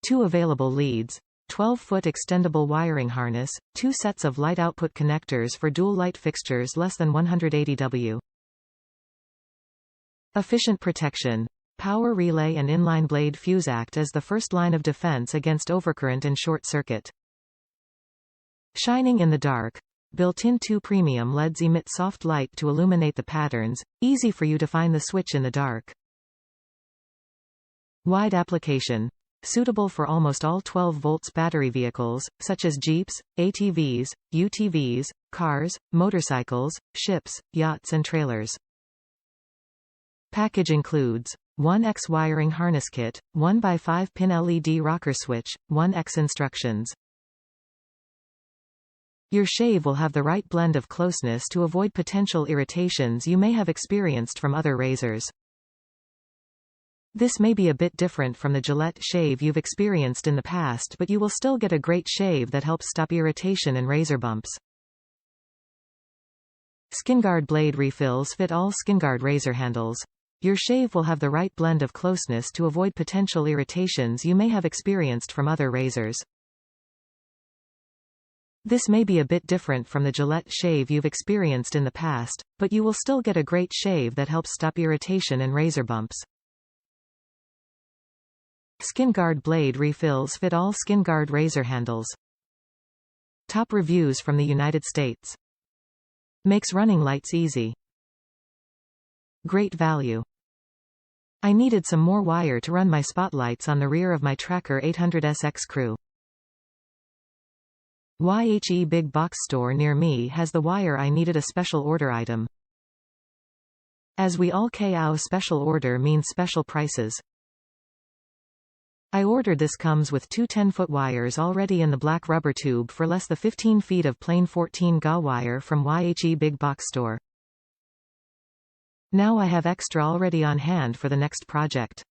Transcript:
2 available leads, 12-foot extendable wiring harness, 2 sets of light output connectors for dual light fixtures less than 180 W. Efficient protection. Power relay and inline blade fuse act as the first line of defense against overcurrent and short circuit. Shining in the dark. Built-in 2 premium LEDs emit soft light to illuminate the patterns, easy for you to find the switch in the dark. Wide application. Suitable for almost all 12 volts battery vehicles, such as Jeeps, ATVs, UTVs, cars, motorcycles, ships, yachts and trailers. Package includes 1x wiring harness kit, 1x 5-pin LED rocker switch, 1x instructions. Your shave will have the right blend of closeness to avoid potential irritations you may have experienced from other razors. This may be a bit different from the Gillette shave you've experienced in the past, but you will still get a great shave that helps stop irritation and razor bumps. SkinGuard blade refills fit all SkinGuard razor handles. Your shave will have the right blend of closeness to avoid potential irritations you may have experienced from other razors. This may be a bit different from the Gillette shave you've experienced in the past, but you will still get a great shave that helps stop irritation and razor bumps. SkinGuard blade refills fit all SkinGuard razor handles. Top reviews from the United States. Makes running lights easy. Great value. I needed some more wire to run my spotlights on the rear of my Tracker 800SX Crew. YHE big box store near me has the wire I needed, a special order item. As we all know, special order means special prices. I ordered this. Comes with 2 10-foot wires already in the black rubber tube for less than 15 feet of plain 14 GA wire from YHE big box store. Now I have extra already on hand for the next project.